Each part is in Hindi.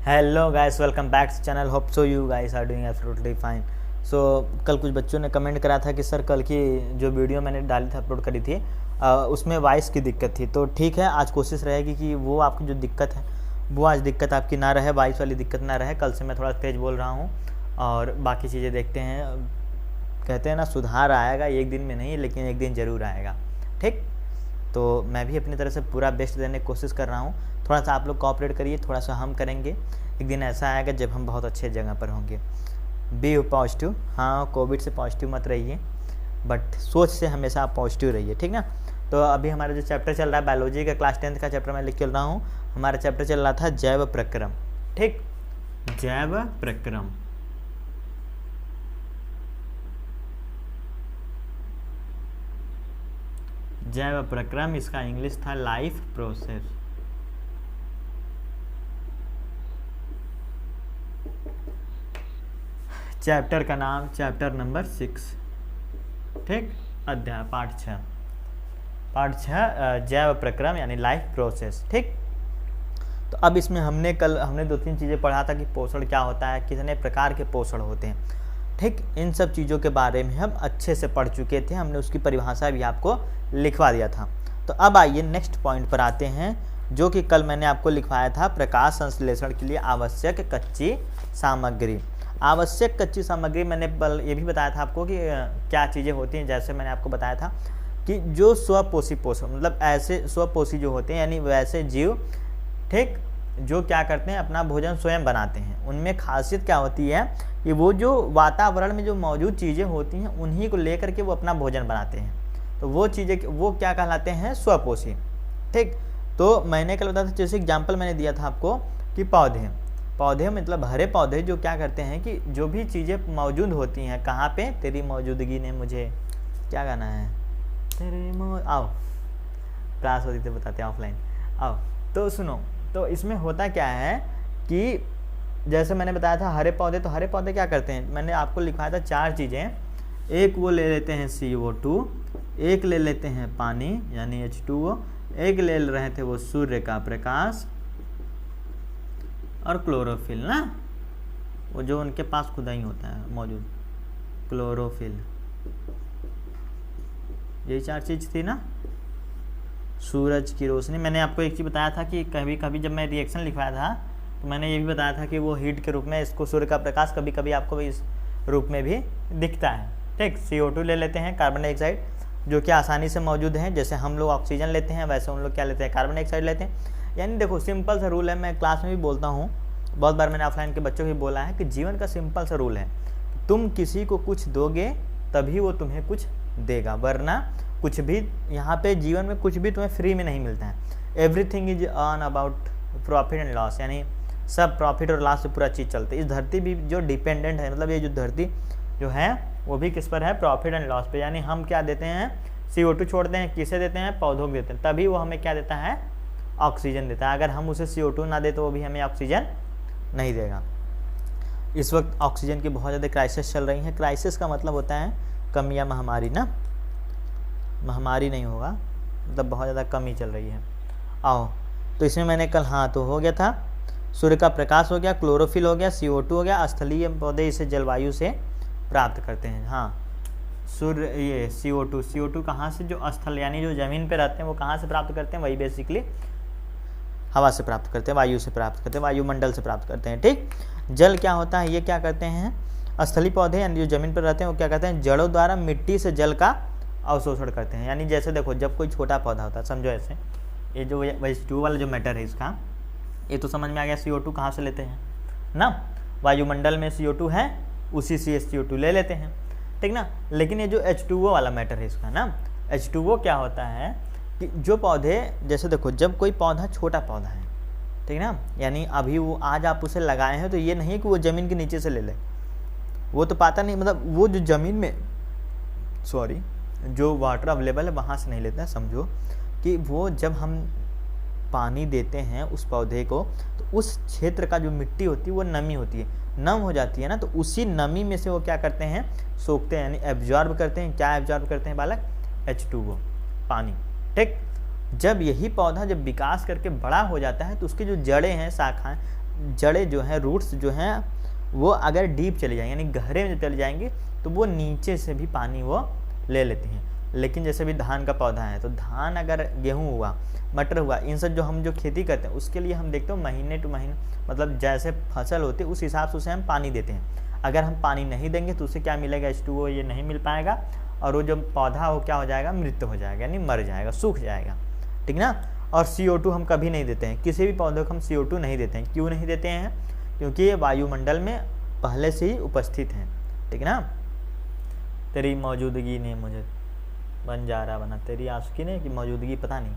Hello guys, welcome back to channel. Hope so you guys are doing absolutely fine. So कल कुछ बच्चों ने कमेंट करा था कि सर कल की जो वीडियो मैंने डाली थी, अपलोड करी थी, उसमें वॉइस की दिक्कत थी। तो ठीक है, आज कोशिश रहेगी कि वो आपकी जो दिक्कत है वो आज दिक्कत आपकी ना रहे, वॉइस वाली दिक्कत ना रहे। कल से मैं थोड़ा तेज़ बोल रहा हूँ और बाकी चीज़ें देखते हैं। कहते हैं ना, सुधार आएगा एक दिन में नहीं, लेकिन एक दिन ज़रूर आएगा। ठीक, तो मैं भी अपनी तरह से पूरा बेस्ट देने की कोशिश कर रहा हूँ। थोड़ा सा आप लोग कोऑपरेट करिए, थोड़ा सा हम करेंगे। एक दिन ऐसा आएगा जब हम बहुत अच्छे जगह पर होंगे। बी पॉजिटिव, हाँ, कोविड से पॉजिटिव मत रहिए, बट सोच से हमेशा आप पॉजिटिव रहिए, ठीक ना। तो अभी हमारा जो चैप्टर चल रहा है बायोलॉजी का, क्लास 10th का चैप्टर मैं लिख चल रहा हूँ। हमारा चैप्टर चल रहा था जैव प्रक्रम। ठीक, जैव प्रक्रम। जैव प्रक्रम, इसका इंग्लिश था लाइफ प्रोसेस। चैप्टर का नाम चैप्टर नंबर 6। ठीक, अध्याय पाठ 6 जैव प्रक्रम यानी लाइफ प्रोसेस। ठीक, तो अब इसमें हमने 2-3 चीज़ें पढ़ा था कि पोषण क्या होता है, कितने प्रकार के पोषण होते हैं। ठीक, इन सब चीज़ों के बारे में हम अच्छे से पढ़ चुके थे, हमने उसकी परिभाषा भी आपको लिखवा दिया था। तो अब आइए नेक्स्ट पॉइंट पर आते हैं, जो कि कल मैंने आपको लिखवाया था, प्रकाश संश्लेषण के लिए आवश्यक कच्ची सामग्री। आवश्यक कच्ची सामग्री मैंने ये भी बताया था आपको कि क्या चीज़ें होती हैं। जैसे मैंने आपको बताया था कि जो स्वपोषी पोषण, मतलब ऐसे स्वपोषी जो होते हैं, यानी वैसे जीव, ठीक, जो क्या करते हैं, अपना भोजन स्वयं बनाते हैं। उनमें खासियत क्या होती है कि वो जो वातावरण में जो मौजूद चीज़ें होती हैं उन्हीं को लेकर के वो अपना भोजन बनाते हैं। तो वो चीज़ें वो क्या कहलाते हैं, स्वपोषी। ठीक, तो मैंने कल बताया था, जैसे एग्जाम्पल मैंने दिया था आपको कि पौधे मतलब हरे पौधे जो क्या करते हैं कि जो भी चीज़ें मौजूद होती हैं, कहाँ पे, तेरी मौजूदगी ने मुझे, क्या गाना है, आओ क्लास होती तो बताते हैं ऑफलाइन, आओ। तो सुनो, तो इसमें होता क्या है कि जैसे मैंने बताया था हरे पौधे, तो हरे पौधे क्या करते हैं, मैंने आपको लिखवाया था 4 चीज़ें। एक वो ले लेते हैं CO2, एक ले लेते हैं पानी यानी H2O, एक ले रहे थे वो सूर्य का प्रकाश, और क्लोरोफिल ना, वो जो उनके पास खुदा ही होता है मौजूद, क्लोरोफिल। यही 4 चीज़ थी ना, सूरज की रोशनी। मैंने आपको एक चीज़ बताया था कि कभी कभी जब मैं रिएक्शन लिखवाया था तो मैंने ये भी बताया था कि वो हीट के रूप में, इसको सूर्य का प्रकाश कभी कभी आपको इस रूप में भी दिखता है। ठीक, CO2 ले लेते हैं, कार्बन डाइऑक्साइड, जो कि आसानी से मौजूद है। जैसे हम लोग ऑक्सीजन लेते हैं, वैसे उन लोग क्या लेते हैं, कार्बन डाइऑक्साइड लेते हैं। यानी देखो, सिंपल सा रूल है, मैं क्लास में भी बोलता हूँ, बहुत बार मैंने ऑफलाइन के बच्चों को भी बोला है कि जीवन का सिंपल सा रूल है, तुम किसी को कुछ दोगे तभी वो तुम्हें कुछ देगा, वरना कुछ भी यहाँ पे जीवन में कुछ भी तुम्हें फ्री में नहीं मिलता है। Everything is on about profit and loss, यानी सब प्रॉफिट और लॉस से पूरा चीज़ चलती है। इस धरती भी जो डिपेंडेंट है, मतलब ये जो धरती जो है वो भी किस पर है, प्रॉफिट एंड लॉस पे। यानी हम क्या देते हैं, CO2 छोड़ते हैं, किसे देते हैं, पौधों को देते हैं, तभी वो हमें क्या देता है, ऑक्सीजन देता है। अगर हम उसे CO2 ना दे तो वो भी हमें ऑक्सीजन नहीं देगा। इस वक्त ऑक्सीजन की बहुत ज़्यादा क्राइसिस चल रही है। क्राइसिस का मतलब होता है कमी या महामारी ना, महामारी नहीं होगा, मतलब बहुत ज़्यादा कमी चल रही है। आओ, तो इसमें मैंने कल, हाँ, तो हो गया था, सूर्य का प्रकाश हो गया, क्लोरोफिल हो गया, CO2 हो गया, स्थलीय पौधे इसे जलवायु से प्राप्त करते हैं। हाँ, सूर्य, ये CO2 कहाँ से, जो स्थल यानी जो ज़मीन पे रहते हैं वो कहाँ से प्राप्त करते हैं, वही बेसिकली हवा से प्राप्त करते हैं, वायु से प्राप्त करते हैं, वायुमंडल से प्राप्त करते हैं। ठीक, जल क्या होता है, ये क्या करते हैं, स्थलीय पौधे यानी जो ज़मीन पर रहते हैं वो क्या करते हैं, जड़ों द्वारा मिट्टी से जल का अवशोषण करते हैं। यानी जैसे देखो, जब कोई छोटा पौधा होता है, समझो ऐसे, ये जो H2O वाला जो मैटर है इसका, ये तो समझ में आ गया, CO2 कहाँ से लेते हैं ना, वायुमंडल में CO2 है, उसी से CO2 ले लेते हैं, ठीक ना। लेकिन ये जो H2O वाला मैटर है इसका ना, H2O क्या होता है कि जो पौधे, जैसे देखो, जब कोई पौधा छोटा पौधा है, ठीक ना, यानी अभी वो आज आप उसे लगाए हैं, तो ये नहीं कि वो ज़मीन के नीचे से ले ले, वो तो पाता नहीं, मतलब वो जो ज़मीन में, सॉरी, जो वाटर अवेलेबल है वहाँ से नहीं लेते हैं। समझो कि वो जब हम पानी देते हैं उस पौधे को, तो उस क्षेत्र का जो मिट्टी होती है वो नमी होती है, नम हो जाती है ना, तो उसी नमी में से वो क्या करते हैं, सोखते हैं, यानी एब्जॉर्ब करते हैं। क्या एब्जॉर्ब करते हैं बालक, H2O, पानी। ठीक, जब यही पौधा जब विकास करके बड़ा हो जाता है तो उसकी जो जड़ें हैं, शाखाएं, जड़ें जो हैं, रूट्स जो हैं, वो अगर डीप चले जाएंगे यानी गहरे में चले जाएंगे तो वो नीचे से भी पानी वो ले लेती हैं। लेकिन जैसे भी धान का पौधा है, तो धान अगर गेहूँ हुआ, मटर हुआ, इन सब जो हम जो खेती करते हैं उसके लिए हम देखते हो महीने टू महीने, मतलब जैसे फसल होती है उस हिसाब से उसे हम पानी देते हैं। अगर हम पानी नहीं देंगे तो उसे क्या मिलेगा, H2O ये नहीं मिल पाएगा, और वो जो पौधा हो क्या हो जाएगा, मृत हो जाएगा, यानी मर जाएगा, सूख जाएगा, ठीक ना। और CO2 हम कभी नहीं देते हैं, किसी भी पौधे को हम CO2 नहीं देते हैं। क्यों नहीं देते हैं, क्योंकि ये वायुमंडल में पहले से ही उपस्थित हैं, ठीक ना। तेरी मौजूदगी ने मुझे बंजारा बना, तेरी आशिकी ने कि मौजूदगी पता नहीं,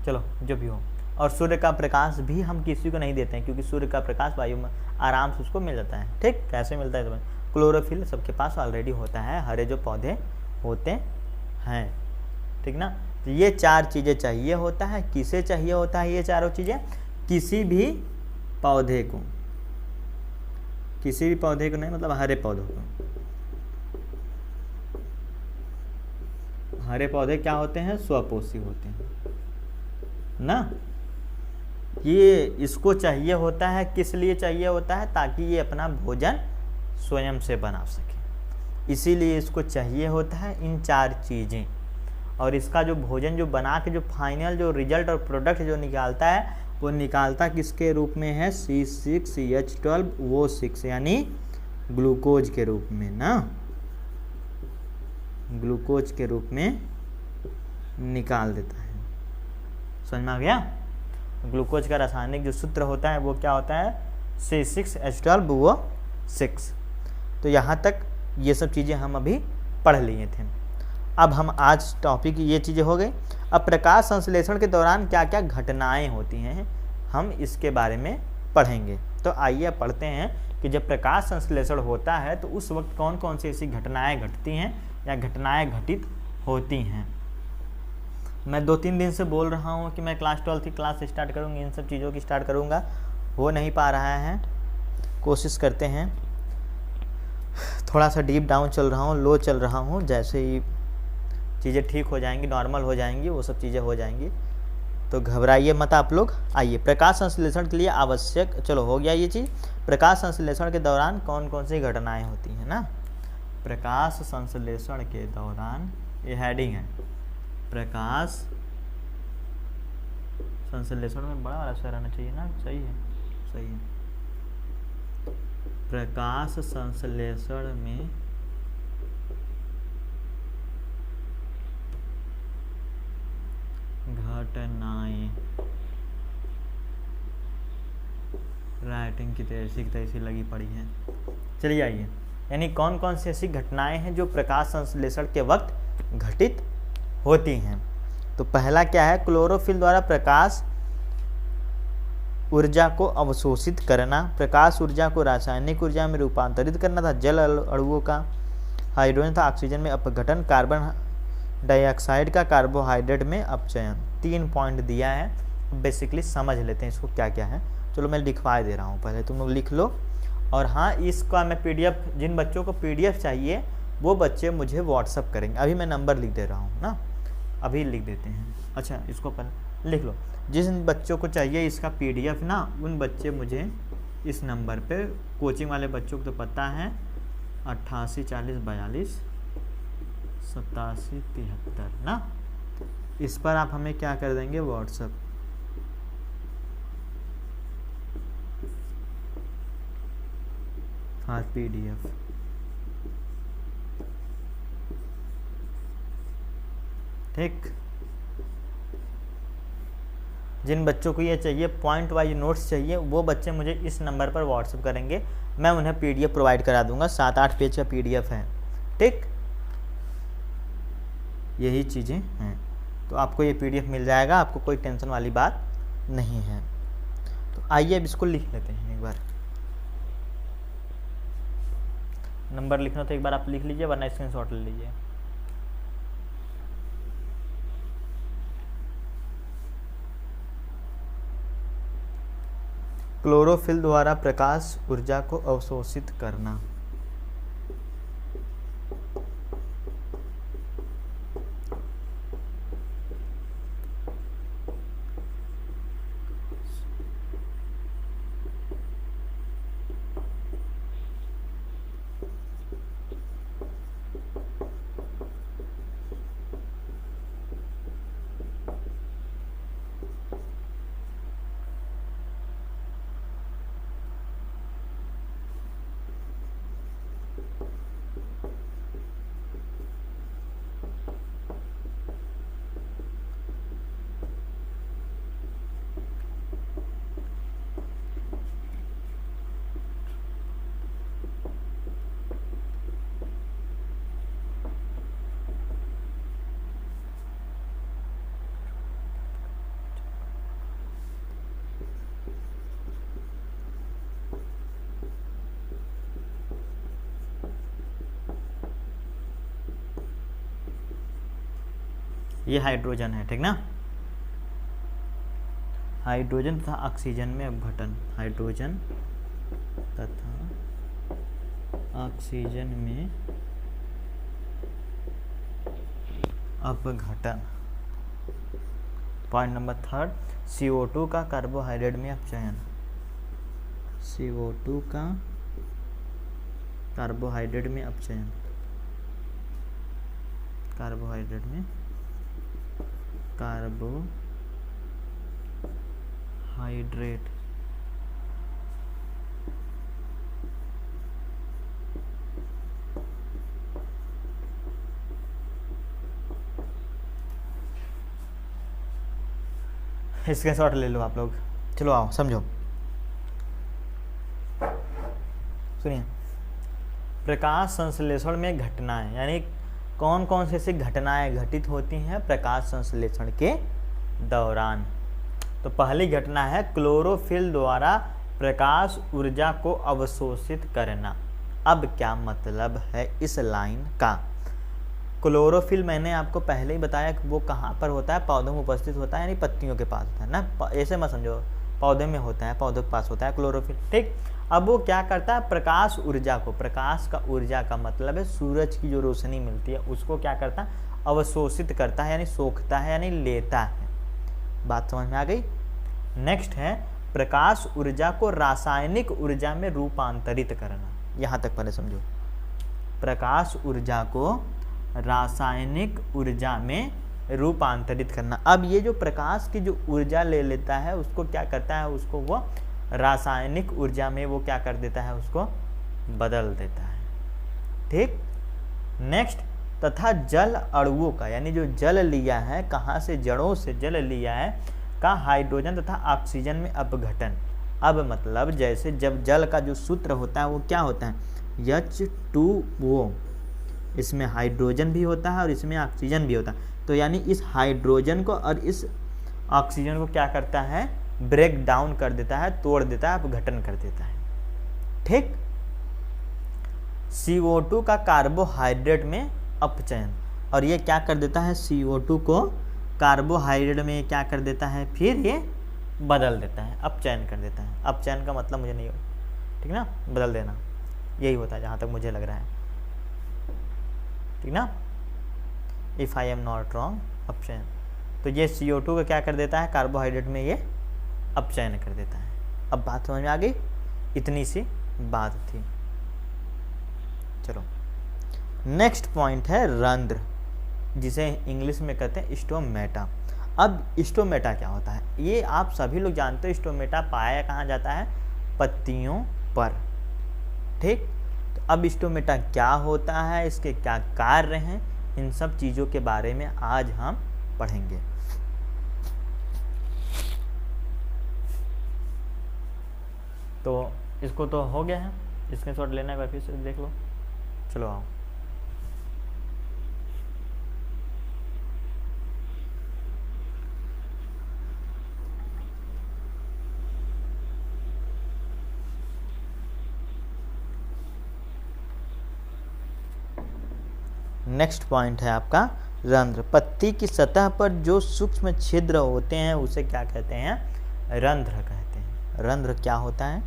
चलो जो भी हो। और सूर्य का प्रकाश भी हम किसी को नहीं देते हैं, क्योंकि सूर्य का प्रकाश वायु में आराम से उसको मिल जाता है, ठीक। कैसे मिलता है तुम्हें, क्लोरोफिल सबके पास ऑलरेडी होता है, हरे जो पौधे होते हैं, ठीक ना। तो ये 4 चीज़ें चाहिए होता है। किसे चाहिए होता है ये चारों चीज़ें, किसी भी पौधे को, किसी भी पौधे को नहीं, मतलब हरे पौधों को। हरे पौधे क्या होते हैं, स्वपोषी होते हैं ना। ये इसको चाहिए होता है, किस लिए चाहिए होता है, ताकि ये अपना भोजन स्वयं से बना सके, इसीलिए इसको चाहिए होता है इन 4 चीज़ें। और इसका जो भोजन जो बना के जो फाइनल जो रिजल्ट और प्रोडक्ट जो निकालता है, वो निकालता किसके रूप में है, C6H12O6, यानी ग्लूकोज के रूप में ना, ग्लूकोज के रूप में निकाल देता है। समझ में आ गया। ग्लूकोज का रासायनिक जो सूत्र होता है वो क्या होता है, C6H12O6। तो यहाँ तक ये सब चीज़ें हम अभी पढ़ लिए थे। अब हम आज टॉपिक ये चीज़ें हो गई। अब प्रकाश संश्लेषण के दौरान क्या क्या घटनाएं होती हैं, हम इसके बारे में पढ़ेंगे। तो आइए पढ़ते हैं कि जब प्रकाश संश्लेषण होता है तो उस वक्त कौन कौन सी ऐसी घटनाएं घटती हैं या घटनाएं घटित होती हैं। मैं 2-3 दिन से बोल रहा हूँ कि मैं क्लास 12 की क्लास स्टार्ट करूँगी, इन सब चीज़ों की स्टार्ट करूँगा, हो नहीं पा रहा है। कोशिश करते हैं, थोड़ा सा डीप डाउन चल रहा हूँ, लो चल रहा हूँ। जैसे ही चीज़ें ठीक हो जाएंगी, नॉर्मल हो जाएंगी, वो सब चीज़ें हो जाएंगी, तो घबराइए मत आप लोग। आइए, प्रकाश संश्लेषण के लिए आवश्यक, चलो हो गया ये चीज़। प्रकाश संश्लेषण के दौरान कौन कौन सी घटनाएं होती हैं ना। प्रकाश संश्लेषण के दौरान, ये हेडिंग है, प्रकाश संश्लेषण में बड़ा वाला अक्षर आना चाहिए ना, सही है, सही है। प्रकाश संश्लेषण में घटनाएं, राइटिंग की तैसी लगी पड़ी है। चलिए आइए, यानी कौन कौन सी ऐसी घटनाएं हैं जो प्रकाश संश्लेषण के वक्त घटित होती हैं। तो पहला क्या है, क्लोरोफिल द्वारा प्रकाश ऊर्जा को अवशोषित करना। प्रकाश ऊर्जा को रासायनिक ऊर्जा में रूपांतरित करना था। जल अणुओं का हाइड्रोजन था ऑक्सीजन में अपघटन, कार्बन डाइऑक्साइड का कार्बोहाइड्रेट में अपचयन। 3 पॉइंट दिया है, बेसिकली समझ लेते हैं इसको क्या क्या है। चलो मैं लिखवा दे रहा हूँ, पहले तुम लोग लिख लो। और हाँ, इसका मैं PDF, जिन बच्चों को PDF चाहिए वो बच्चे मुझे व्हाट्सअप करेंगे। अभी मैं नंबर लिख दे रहा हूँ ना, अभी लिख देते हैं। अच्छा, इसको पहले लिख लो। जिस बच्चों को चाहिए इसका PDF ना, उन बच्चे मुझे इस नंबर पे, कोचिंग वाले बच्चों को तो पता है, 88 40 42 87 73 ना, इस पर आप हमें क्या कर देंगे, व्हाट्सअप। हाँ, PDF। ठीक, जिन बच्चों को ये चाहिए, पॉइंट वाइज नोट्स चाहिए, वो बच्चे मुझे इस नंबर पर व्हाट्सअप करेंगे, मैं उन्हें PDF प्रोवाइड करा दूंगा। 7-8 पेज का PDF है, ठीक। यही चीज़ें हैं, तो आपको ये PDF मिल जाएगा, आपको कोई टेंशन वाली बात नहीं है। तो आइए अब इसको लिख लेते हैं एक बार। नंबर लिखना तो एक बार आप लिख लीजिए, वरना स्क्रीनशॉट ले लीजिए। क्लोरोफिल द्वारा प्रकाश ऊर्जा को अवशोषित करना। ये हाइड्रोजन है, ठीक ना। हाइड्रोजन तथा ऑक्सीजन में अपघटन, हाइड्रोजन तथा ऑक्सीजन में अपघटन। पॉइंट नंबर 3, CO2 का कार्बोहाइड्रेट में अपचयन, CO2 का कार्बोहाइड्रेट में अपचयन, कार्बोहाइड्रेट में कार्बोहाइड्रेट इसके शॉट ले लो आप लोग। चलो आओ समझो, सुनिए। प्रकाश संश्लेषण में घटनाएं, यानी कौन कौन से ऐसी घटनाएं घटित होती हैं प्रकाश संश्लेषण के दौरान। तो पहली घटना है क्लोरोफिल द्वारा प्रकाश ऊर्जा को अवशोषित करना। अब क्या मतलब है इस लाइन का? क्लोरोफिल मैंने आपको पहले ही बताया कि वो कहाँ पर होता है, पौधों में उपस्थित होता है, यानी पत्तियों के पास होता है ना, ऐसे मत समझो, पौधे में होता है, पौधों के पास होता है क्लोरोफिल, ठीक। अब वो क्या करता है, प्रकाश ऊर्जा को, प्रकाश का ऊर्जा का मतलब है सूरज की जो रोशनी मिलती है उसको क्या करता है, अवशोषित करता है, यानी सोखता है, यानी लेता है। बात समझ में आ गई। नेक्स्ट है प्रकाश ऊर्जा को रासायनिक ऊर्जा में रूपांतरित करना। यहाँ तक पहले समझो, प्रकाश ऊर्जा को रासायनिक ऊर्जा में रूपांतरित करना। अब ये जो प्रकाश की जो ऊर्जा ले लेता है उसको क्या करता है, उसको वो रासायनिक ऊर्जा में वो क्या कर देता है, उसको बदल देता है, ठीक। नेक्स्ट, तथा जल अणुओं का, यानी जो जल लिया है, कहाँ से, जड़ों से जल लिया है, का हाइड्रोजन तथा ऑक्सीजन में अपघटन। अब मतलब जैसे जब जल का जो सूत्र होता है वो क्या होता है, H2O, इसमें हाइड्रोजन भी होता है और इसमें ऑक्सीजन भी होता है। तो यानी इस हाइड्रोजन को और इस ऑक्सीजन को क्या करता है, ब्रेक डाउन कर देता है, तोड़ देता है, अपघटन कर देता है, ठीक। CO2 का कार्बोहाइड्रेट में अपचयन, और ये क्या कर देता है, CO2 को कार्बोहाइड्रेट में क्या कर देता है, फिर ये बदल देता है, अपचयन कर देता है। अपचयन का मतलब मुझे नहीं हो, ठीक ना, बदल देना यही होता है जहाँ तक मुझे लग रहा है, ठीक ना, if I am not wrong, अपचयन। तो ये CO2 का क्या कर देता है, कार्बोहाइड्रेट में ये अपचयन कर देता है। अब बात समझ में आ गई, इतनी सी बात थी। चलो नेक्स्ट पॉइंट है रंध्र, जिसे इंग्लिश में कहते हैं स्टोमेटा। अब स्टोमेटा क्या होता है, ये आप सभी लोग जानते हो, स्टोमेटा पाया कहाँ जाता है, पत्तियों पर, ठीक। तो अब स्टोमेटा क्या होता है, इसके क्या कार्य हैं, इन सब चीज़ों के बारे में आज हम पढ़ेंगे। तो इसको तो हो गया है, इसके शॉट लेना है, फिर से देख लो। चलो आओ, नेक्स्ट पॉइंट है आपका रंध्र। पत्ती की सतह पर जो सूक्ष्म छिद्र होते हैं उसे क्या कहते हैं, रंध्र कहते हैं। रंध्र क्या होता है,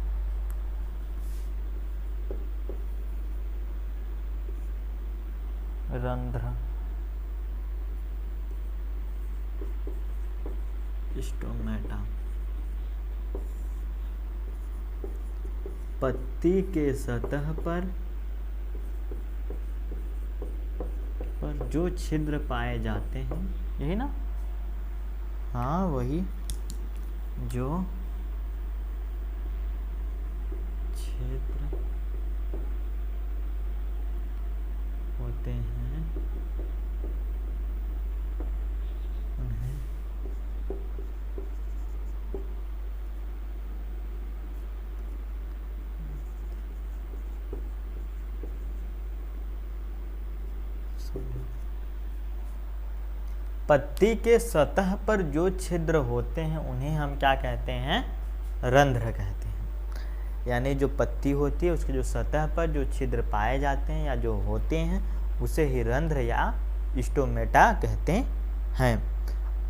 रंध्र स्टोमेटा, पत्ती के सतह पर जो छिद्र पाए जाते हैं, यही ना, हाँ वही, जो छिद्र होते हैं उन्हें पत्ती के सतह पर जो छिद्र होते हैं उन्हें हम क्या कहते हैं, रंध्र कहते हैं। यानी जो पत्ती होती है उसके जो सतह पर जो छिद्र पाए जाते हैं या जो होते हैं उसे ही रंध्र या स्टोमेटा कहते हैं।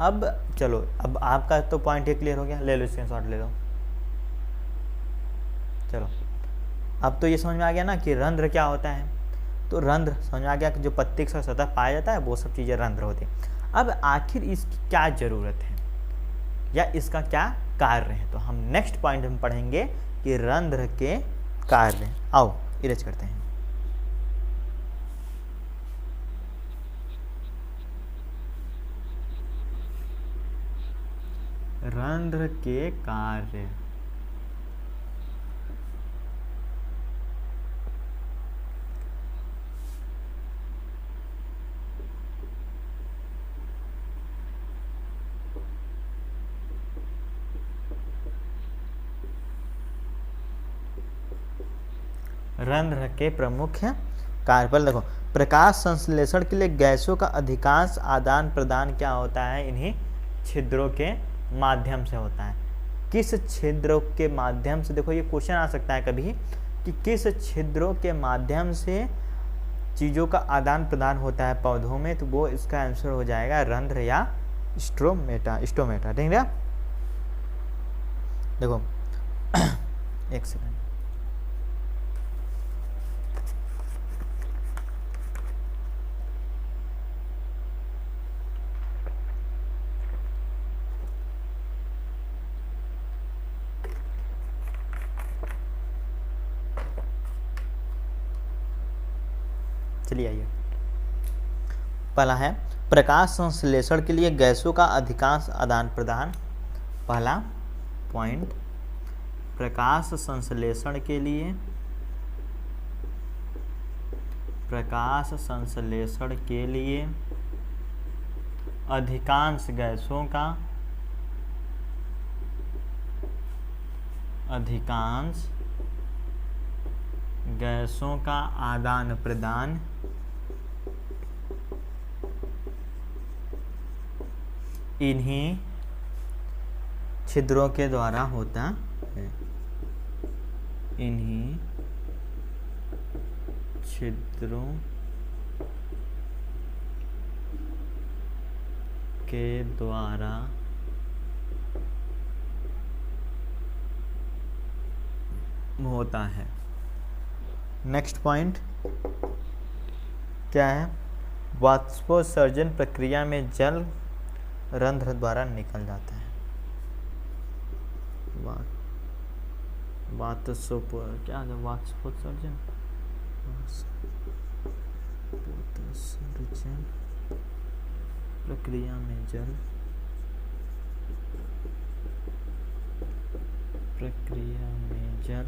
अब चलो, अब आपका तो पॉइंट ये क्लियर हो गया, ले लो स्क्रीनशॉट ले लो। चलो अब तो ये समझ में आ गया ना कि रंध्र क्या होता है। तो रंध्र समझ में आ गया कि जो पत्ती का सतह पाया जाता है वो सब चीज़ें रंध्र होती हैं। अब आखिर इसकी क्या ज़रूरत है या इसका क्या कार्य है, तो हम नेक्स्ट पॉइंट में पढ़ेंगे कि रंध्र के कार्य। आओ इरेज करते हैं। रंध्र के कार्य। रंध्र के प्रमुख कार्य पर देखो, प्रकाश संश्लेषण के लिए गैसों का अधिकांश आदान प्रदान क्या होता है, इन्हीं छिद्रों के माध्यम से होता है। किस छिद्रों के माध्यम से, देखो ये क्वेश्चन आ सकता है कभी कि किस छिद्रों के माध्यम से चीज़ों का आदान प्रदान होता है पौधों में, तो वो इसका आंसर हो जाएगा रंध्र या स्टोमेटा। ठीक है, देखो एक सेकंड, चलिए आइए। पहला है प्रकाश संश्लेषण के लिए गैसों का अधिकांश आदान प्रदान। पहला पॉइंट, प्रकाश संश्लेषण के लिए, प्रकाश संश्लेषण के लिए अधिकांश गैसों का, अधिकांश गैसों का आदान प्रदान इन्हीं छिद्रों के द्वारा होता है, इन्हीं छिद्रों के द्वारा होता है। नेक्स्ट पॉइंट क्या है, वाष्पोत्सर्जन प्रक्रिया में जल रंध्र द्वारा निकल जाता है। क्या है वाष्पोत्सर्जन, वाष्पोत्सर्जन प्रक्रिया में जल, प्रक्रिया में जल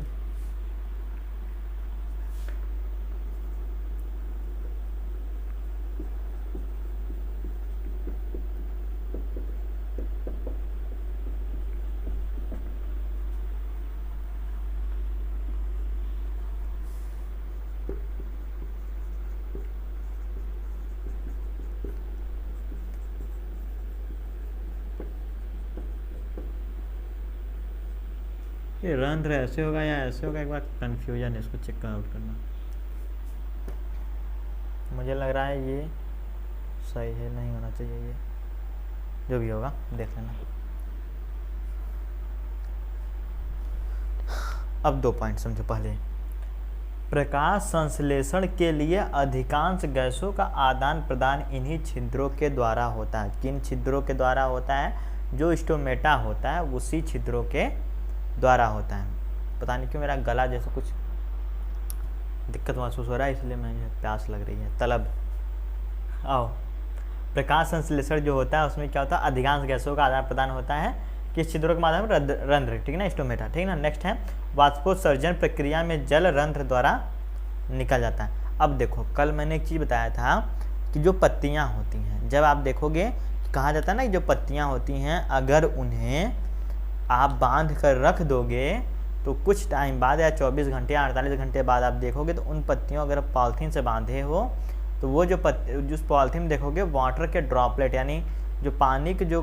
ये रंध्र ऐसे होगा या ऐसे होगा, एक बार कंफ्यूजन है, इसको चेक आउट करना। मुझे लग रहा है ये सही है, नहीं होना चाहिए, ये जो भी होगा देख लेना। अब दो पॉइंट समझो। पहले, प्रकाश संश्लेषण के लिए अधिकांश गैसों का आदान प्रदान इन्हीं छिद्रों के द्वारा होता है। किन छिद्रों के द्वारा होता है, जो स्टोमेटा होता है उसी छिद्रों के द्वारा होता है। पता नहीं क्यों मेरा गला जैसे कुछ दिक्कत महसूस हो रहा है, इसलिए मुझे प्यास लग रही है, तलब। आओ, प्रकाश संश्लेषण जो होता है उसमें क्या होता है, अधिकांश गैसों का आदान प्रदान होता है किस छिद्रों के माध्यम में, रंध्र, ठीक ना, स्टोमेटा, ठीक ना। नेक्स्ट है वाष्पोत्सर्जन प्रक्रिया में जल रंध्र द्वारा निकल जाता है। अब देखो, कल मैंने एक चीज़ बताया था कि जो पत्तियाँ होती हैं, जब आप देखोगे कहा जाता है ना कि जो पत्तियाँ होती हैं अगर उन्हें आप बांध कर रख दोगे तो कुछ टाइम बाद या 24 घंटे या 48 घंटे बाद आप देखोगे तो उन पत्तियों अगर पॉलीथीन से बांधे हो तो वो जो पॉलीथीन में देखोगे वाटर के ड्रॉपलेट, यानी जो पानी के जो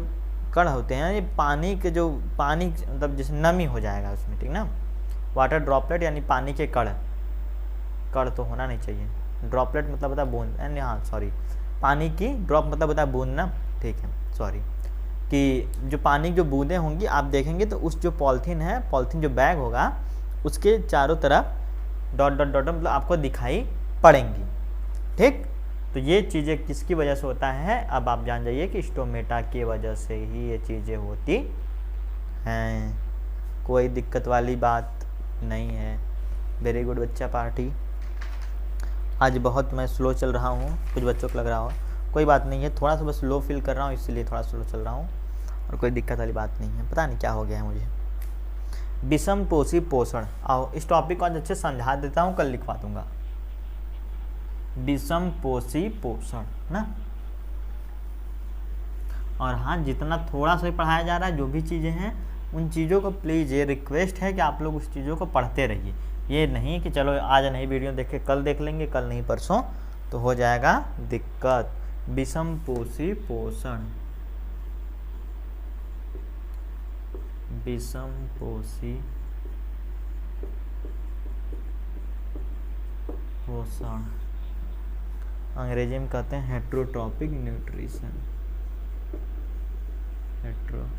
कण होते हैं, ये पानी के जो पानी मतलब जैसे नमी हो जाएगा उसमें, ठीक ना। वाटर ड्रॉपलेट यानी पानी के कण, कण तो होना नहीं चाहिए, ड्रॉपलेट मतलब होता है बूंद, हाँ सॉरी, पानी की ड्रॉप मतलब होता है बूंद ना, ठीक है, सॉरी, कि जो पानी की जो बूंदें होंगी आप देखेंगे तो उस जो पॉलीथीन है, पॉलीथीन जो बैग होगा उसके चारों तरफ डॉट डॉट डॉट मतलब आपको दिखाई पड़ेंगी। ठीक, तो ये चीज़ें किसकी वजह से होता है, अब आप जान जाइए कि स्टोमेटा की वजह से ही ये चीज़ें होती हैं, कोई दिक्कत वाली बात नहीं है। वेरी गुड बच्चा पार्टी। आज बहुत मैं स्लो चल रहा हूँ, कुछ बच्चों को लग रहा हो, कोई बात नहीं है, थोड़ा सा बस लो फील कर रहा हूँ इसलिए थोड़ा स्लो चल रहा हूँ, और कोई दिक्कत वाली बात नहीं है, पता नहीं क्या हो गया है मुझे। विषम पोषी पोषण, आओ इस टॉपिक को आज अच्छे समझा देता हूँ, कल लिखवा दूंगा। विषम पोषी पोषण ना, और हाँ जितना थोड़ा सा पढ़ाया जा रहा है जो भी चीज़ें हैं उन चीज़ों को प्लीज़ ये रिक्वेस्ट है कि आप लोग उस चीज़ों को पढ़ते रहिए। ये नहीं कि चलो आज नहीं वीडियो देखे कल देख लेंगे, कल नहीं परसों, तो हो जाएगा दिक्कत। विषम पोषी पोषण, विषम पोषी पोषण अंग्रेजी में कहते हैं heterotrophic nutrition, heterotrophic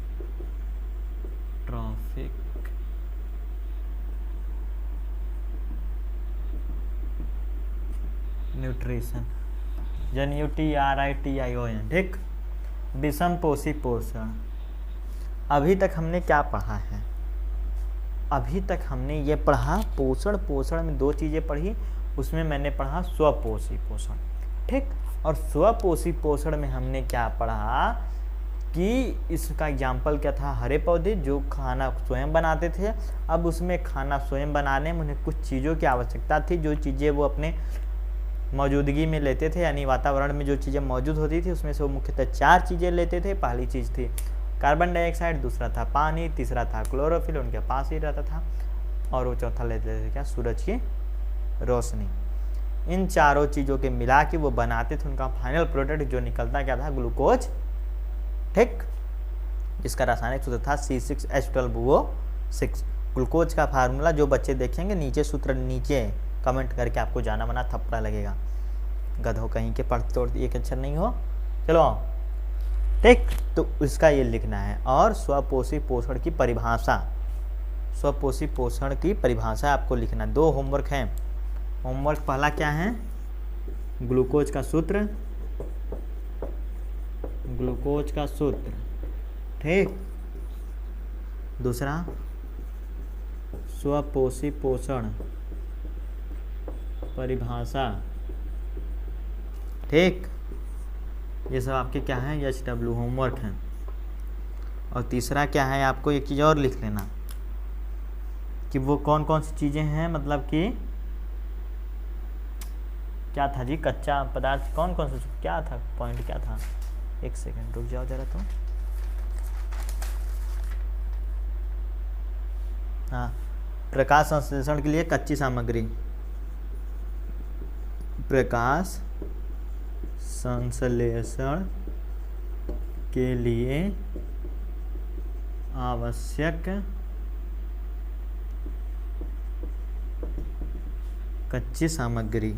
nutrition, NUTRITION। ठीक, विषम पोषी पोषण। अभी तक हमने क्या पढ़ा है, अभी तक हमने ये पढ़ा पोषण, पोषण में दो चीज़ें पढ़ी, उसमें मैंने पढ़ा स्वपोषी पोषण। ठीक, और स्वपोषी पोषण में हमने क्या पढ़ा कि इसका एग्जाम्पल क्या था, हरे पौधे जो खाना स्वयं बनाते थे, अब उसमें खाना स्वयं बनाने में उन्हें कुछ चीज़ों की आवश्यकता थी, जो चीज़ें वो अपने मौजूदगी में लेते थे, यानी वातावरण में जो चीज़ें मौजूद होती थी उसमें से वो मुख्यतः 4 चीज़ें लेते थे। पहली चीज़ थी कार्बन डाइऑक्साइड, दूसरा था पानी, तीसरा था क्लोरोफिल, उनके पास ही रहता था, और वो चौथा लेते थे क्या, सूरज की रोशनी। इन चारों चीज़ों के मिला के वो बनाते थे, उनका फाइनल प्रोडक्ट जो निकलता क्या था, ग्लूकोज। ठीक, इसका रासायनिक सूत्र था C6H12O6। ग्लूकोज का फार्मूला जो बच्चे देखेंगे नीचे सूत्र, नीचे कमेंट करके आपको जाना बना थप्पड़ा लगेगा, गधों कहीं के पढ़ते तोड़ते एक अक्षर नहीं हो। चलो ठीक, तो इसका ये लिखना है। और स्वपोषी पोषण की परिभाषा, स्वपोषी पोषण की परिभाषा आपको लिखना। 2 होमवर्क हैं। होमवर्क पहला क्या है, ग्लूकोज का सूत्र, ग्लूकोज का सूत्र। ठीक, दूसरा स्वपोषी पोषण परिभाषा। ठीक, ये सब आपके क्या है, HW होमवर्क हैं। और तीसरा क्या है, आपको एक चीज़ और लिख लेना कि वो कौन कौन सी चीज़ें हैं, मतलब कि क्या था जी, कच्चा पदार्थ कौन कौन सा, क्या था पॉइंट, क्या था, एक सेकंड रुक जाओ जरा। तो हाँ, प्रकाश संश्लेषण के लिए कच्ची सामग्री, प्रकाश संश्लेषण के लिए आवश्यक कच्ची सामग्री।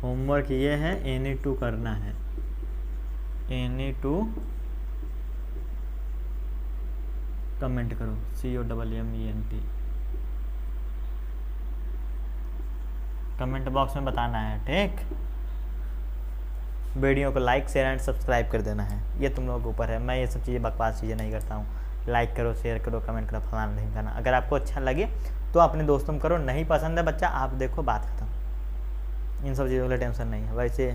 होमवर्क ये है, Na2 करना है, Na2 कमेंट करो, COMMENT कमेंट बॉक्स में बताना है। ठीक, वीडियो को लाइक शेयर एंड सब्सक्राइब कर देना है, ये तुम लोगों के ऊपर है। मैं ये सब चीज़ें बकवास चीज़ें नहीं करता हूँ। लाइक करो, शेयर करो, कमेंट करो, फलाना नहीं करना। अगर आपको अच्छा लगे तो अपने दोस्तों में करो, नहीं पसंद है बच्चा आप देखो, बात खत्म। इन सब चीज़ों के लिए टेंशन नहीं है। वैसे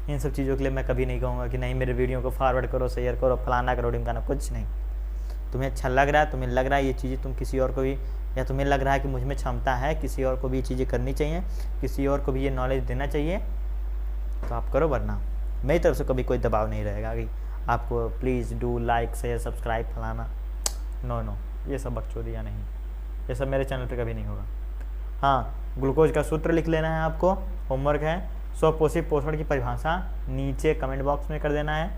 इन सब चीज़ों के लिए मैं कभी नहीं कहूँगा कि नहीं मेरे वीडियो को फॉरवर्ड करो, शेयर करो, फलाना करो, ढिमकाना, कुछ नहीं। तुम्हें अच्छा लग रहा है, तुम्हें लग रहा है ये चीज़ें तुम किसी और को भी, या तुम्हें लग रहा है कि मुझ में क्षमता है, किसी और को भी ये चीज़ें करनी चाहिए, किसी और को भी ये नॉलेज देना चाहिए, तो आप करो, वरना मेरी तरफ से कभी कोई दबाव नहीं रहेगा कि आपको please do like share subscribe फलाना। नो, ये सब बकचोदियाँ नहीं, ये सब मेरे चैनल पे कभी नहीं होगा। हाँ, ग्लूकोज का सूत्र लिख लेना है आपको, होमवर्क है। स्वपोषी पोषण की परिभाषा नीचे कमेंट बॉक्स में कर देना है।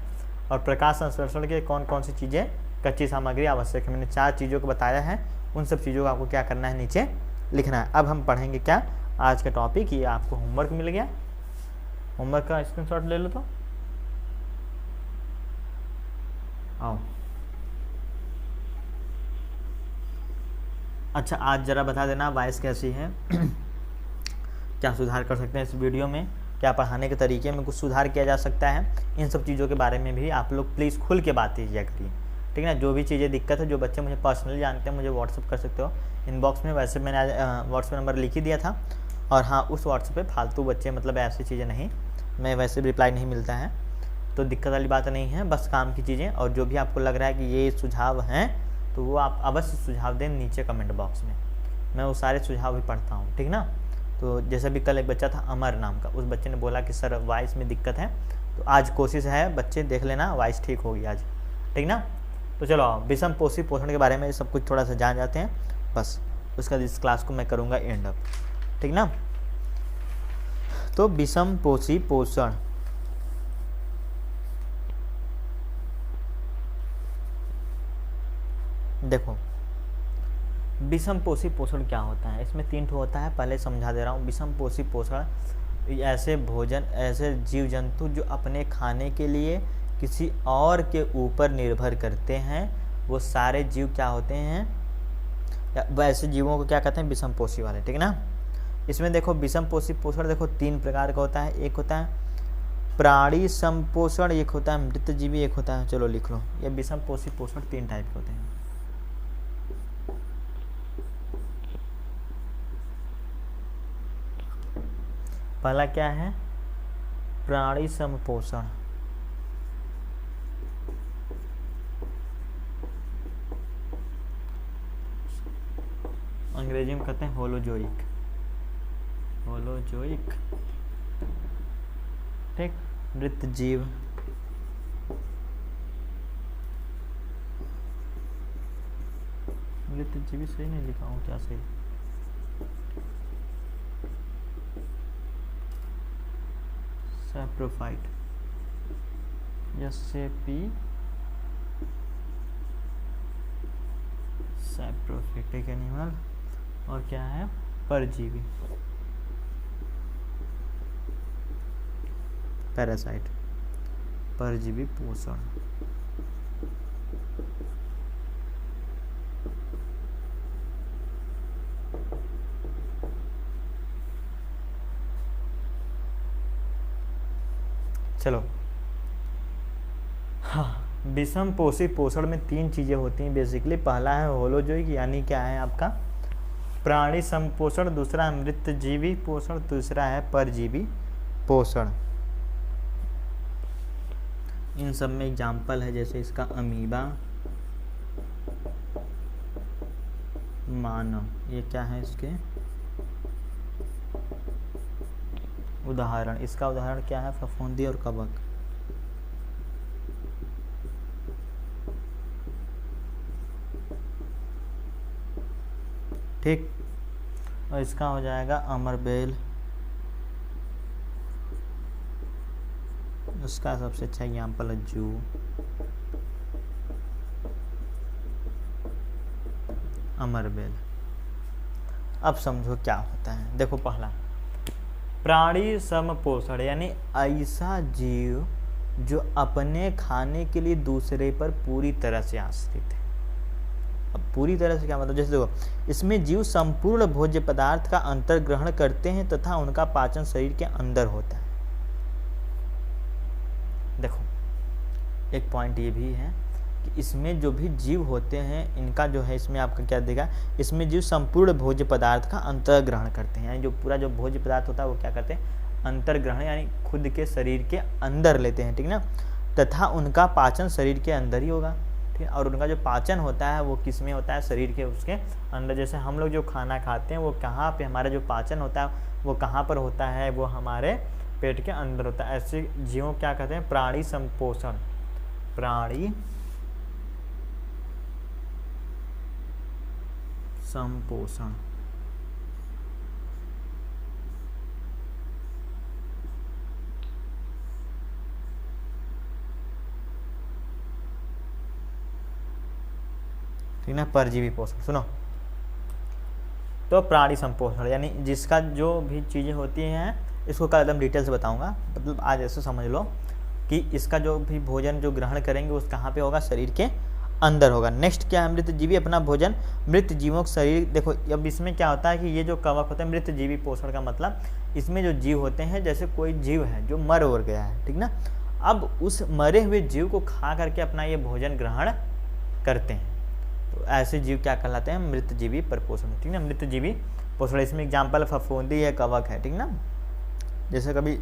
और प्रकाश संश्लेषण के कौन कौन सी चीज़ें कच्ची सामग्री आवश्यक है, मैंने 4 चीज़ों को बताया है, उन सब चीज़ों को आपको क्या करना है, नीचे लिखना है। अब हम पढ़ेंगे क्या, आज का टॉपिक ये आपको होमवर्क मिल गया। होमवर्क का स्क्रीनशॉट ले लो तो आओ। अच्छा, आज ज़रा बता देना वॉइस कैसी है क्या सुधार कर सकते हैं इस वीडियो में, क्या पढ़ाने के तरीके में कुछ सुधार किया जा सकता है, इन सब चीज़ों के बारे में भी आप लोग प्लीज़ खुल के बात कीजिए करिए, ठीक है ना। जो भी चीज़ें दिक्कत है, जो बच्चे मुझे पर्सनली जानते हैं, मुझे व्हाट्सअप कर सकते हो इनबॉक्स में। वैसे मैंने आज व्हाट्सअप नंबर लिख ही दिया था, और हाँ, उस व्हाट्सअप पे फालतू बच्चे मतलब ऐसी चीज़ें नहीं, मैं वैसे भी रिप्लाई नहीं मिलता है, तो दिक्कत वाली बात नहीं है, बस काम की चीज़ें। और जो भी आपको लग रहा है कि ये सुझाव हैं, तो वो आप अवश्य सुझाव दें नीचे कमेंट बॉक्स में, मैं वो सारे सुझाव भी पढ़ता हूँ, ठीक ना। तो जैसे भी कल एक बच्चा था अमर नाम का, उस बच्चे ने बोला कि सर वॉइस में दिक्कत है, तो आज कोशिश है बच्चे देख लेना वॉइस ठीक होगी आज, ठीक ना। तो चलो आओ, विषम पोषी पोषण के बारे में सब कुछ थोड़ा सा जान जाते हैं, बस उसका इस क्लास को मैं करूँगा एंड अप, ठीक ना। तो विषम पोषी पोषण, देखो विषम पोषी पोषण क्या होता है, इसमें 3 होता है, पहले समझा दे रहा हूँ। विषम पोषी पोषण ऐसे भोजन, ऐसे जीव जंतु जो अपने खाने के लिए किसी और के ऊपर निर्भर करते हैं, वो सारे जीव क्या होते हैं, वैसे जीवों को क्या कहते हैं, विषम पोषी वाले, ठीक है ना। इसमें देखो विषम पोषी पोषण देखो 3 प्रकार का होता है। एक होता है प्राणी संपोषण, एक होता है मृतजीवी, एक होता है, चलो लिख लो, ये विषम पोषी पोषण 3 टाइप के होते हैं। पहला क्या है, प्राणी संपोषण, अंग्रेजी में कहते हैं होलोजोइक, होलोजोइक, ठीक। मृत जीव, मृत जीवी सही नहीं लिखा हूँ क्या, सही, सैप्रोफाइट, SAP सैप्रोफिटिक एनिमल, और क्या है परजीवी, पैरासाइट, परजीवी पोषण। चलो हाँ, विषम पोषी पोषण में 3 चीज़ें होती हैं बेसिकली। पहला है होलोजोइक, यानी क्या है आपका प्राणी संपोषण, दूसरा है मृतजीवी पोषण, तीसरा है परजीवी पोषण। इन सब में एग्जाम्पल है, जैसे इसका अमीबा, मानव, ये क्या है इसके उदाहरण। इसका उदाहरण क्या है, फफूंदी और कवक, ठीक। और इसका हो जाएगा अमरबेल, उसका सबसे अच्छा एग्जाम्पल है जू, अमरबेल। अब समझो क्या होता है, देखो पहला प्राणी समपोषण, यानी ऐसा जीव जो अपने खाने के लिए दूसरे पर पूरी तरह से आश्रित है। अब पूरी तरह से क्या मतलब, जैसे देखो इसमें जीव संपूर्ण भोज्य पदार्थ का अंतर्ग्रहण करते हैं तथा उनका पाचन शरीर के अंदर होता है। देखो एक पॉइंट ये भी है कि इसमें जो भी जीव होते हैं, इनका जो है इसमें आपका क्या देगा, इसमें जीव संपूर्ण भोज्य पदार्थ का अंतर्ग्रहण करते हैं, यानी जो पूरा जो भोज्य पदार्थ होता है वो क्या करते हैं, अंतर्ग्रहण, यानी खुद के शरीर के अंदर लेते हैं, ठीक ना। तथा उनका पाचन शरीर के अंदर ही होगा, ठीक। और उनका जो पाचन होता है वो किस में होता है, शरीर के उसके अंदर। जैसे हम लोग जो खाना खाते हैं वो कहाँ पे, हमारा जो पाचन होता है वो कहाँ पर होता है, वो हमारे पेट के अंदर होता है। ऐसे जीवों क्या कहते हैं, प्राणी संपोषण, प्राणी संपोषण। ठीक ना, परजीवी पोषण। सुनो तो प्राणी संपोषण यानी जिसका जो भी चीज़ें होती हैं, इसको कल एकदम डिटेल से बताऊंगा। मतलब आज ऐसे समझ लो कि इसका जो भी भोजन जो ग्रहण करेंगे उस कहाँ पे होगा, शरीर के अंदर होगा। नेक्स्ट क्या है, मृतजीवी अपना भोजन मृत जीवों का शरीर। देखो अब इसमें क्या होता है कि ये जो कवक होता है मृतजीवी पोषण का मतलब, इसमें जो जीव होते हैं, जैसे कोई जीव है जो मर उड़ गया है, ठीक ना, अब उस मरे हुए जीव को खा करके अपना ये भोजन ग्रहण करते हैं, तो ऐसे जीव क्या कहलाते हैं, मृतजीवी परपोषण, ठीक ना, मृतजीवी पोषण। इसमें एग्जाम्पल फफूंदी है, कवक है, ठीक ना। जैसे कभी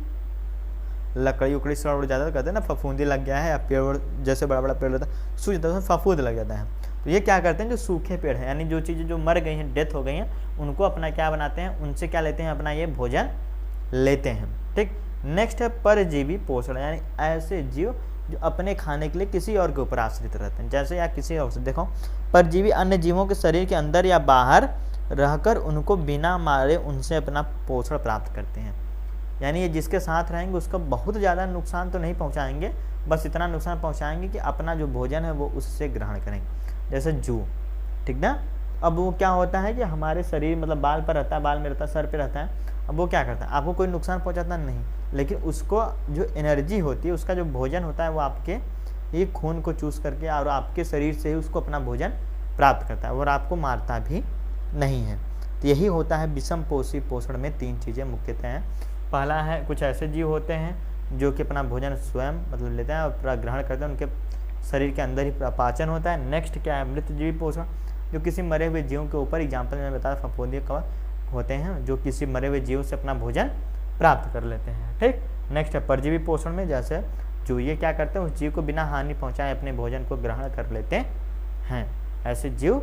लकड़ी उकड़ी सड़ उड़ जाता है तो कहते हैं ना फफूंदी लग गया है, पेड़ जैसे बड़ा बड़ा पेड़ होता है सूख जाता है उसमें फफूंद लग जाता है। तो ये क्या करते हैं, जो सूखे पेड़ हैं यानी जो चीज़ें जो मर गई हैं, डेथ हो गई हैं, उनको अपना क्या बनाते हैं, उनसे क्या लेते हैं, अपना ये भोजन लेते हैं, ठीक। नेक्स्ट है परजीवी पोषण, यानी ऐसे जीव जो अपने खाने के लिए किसी और के ऊपर आश्रित रहते हैं, जैसे या किसी और से। देखो परजीवी अन्य जीवों के शरीर के अंदर या बाहर रहकर उनको बिना मारे उनसे अपना पोषण प्राप्त करते हैं, यानी ये जिसके साथ रहेंगे उसको बहुत ज़्यादा नुकसान तो नहीं पहुंचाएंगे, बस इतना नुकसान पहुंचाएंगे कि अपना जो भोजन है वो उससे ग्रहण करेंगे। जैसे जू, ठीक ना, अब वो क्या होता है कि हमारे शरीर मतलब बाल पर रहता है, बाल में रहता है, सर पे रहता है, अब वो क्या करता है, आपको कोई नुकसान पहुंचाता नहीं, लेकिन उसको जो एनर्जी होती है, उसका जो भोजन होता है वो आपके ये खून को चूस करके और आपके शरीर से ही उसको अपना भोजन प्राप्त करता है और आपको मारता भी नहीं है। तो यही होता है विषम पोषी पोषण में 3 चीज़ें मुख्यतः हैं। पहला है कुछ ऐसे जीव होते हैं जो कि अपना भोजन स्वयं मतलब लेते हैं और पूरा ग्रहण करते हैं, उनके शरीर के अंदर ही पाचन होता है। नेक्स्ट क्या है, मृतजीवी पोषण, जो किसी मरे हुए जीवों के ऊपर, एग्जाम्पल मैंने बताया फफूंदी कवक होते हैं जो किसी मरे हुए जीव से अपना भोजन प्राप्त कर लेते हैं, ठीक। नेक्स्ट है परजीवी पोषण में, जैसे जो ये क्या करते हैं, उस जीव को बिना हानि पहुँचाए अपने भोजन को ग्रहण कर लेते हैं, ऐसे जीव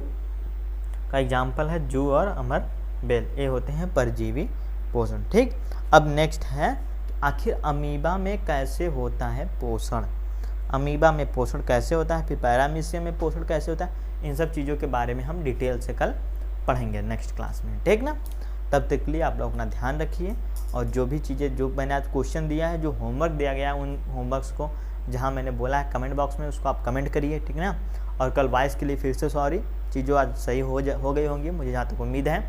का एग्जाम्पल है जू और अमर बेल, ये होते हैं परजीवी पोषण, ठीक। अब नेक्स्ट है आखिर अमीबा में कैसे होता है पोषण, अमीबा में पोषण कैसे होता है, फिर पैरामीशियम में पोषण कैसे होता है, इन सब चीज़ों के बारे में हम डिटेल से कल पढ़ेंगे नेक्स्ट क्लास में, ठीक ना। तब तक के लिए आप लोग अपना ध्यान रखिए और जो भी चीज़ें जो मैंने आज क्वेश्चन दिया है, जो होमवर्क दिया गया है, उन होमवर्क्स को जहाँ मैंने बोला है कमेंट बॉक्स में उसको आप कमेंट करिए, ठीक ना। और कल वॉइस के लिए फिर से सॉरी, चीज़ों आज सही हो गई होंगी मुझे जहाँ तक उम्मीद है,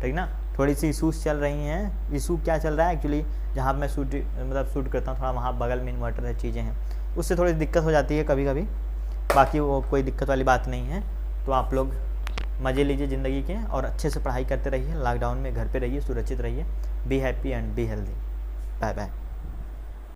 ठीक ना। थोड़ी सी इशूज़ चल रही हैं, इशू क्या चल रहा है एक्चुअली, जहाँ मैं शूट करता हूँ थोड़ा वहाँ बगल में इन्वर्टर है, चीज़ें हैं, उससे थोड़ी दिक्कत हो जाती है कभी कभी, बाकी वो कोई दिक्कत वाली बात नहीं है। तो आप लोग मज़े लीजिए ज़िंदगी के और अच्छे से पढ़ाई करते रहिए, लॉकडाउन में घर पे रहिए, सुरक्षित रहिए, be happy and be healthy, bye bye.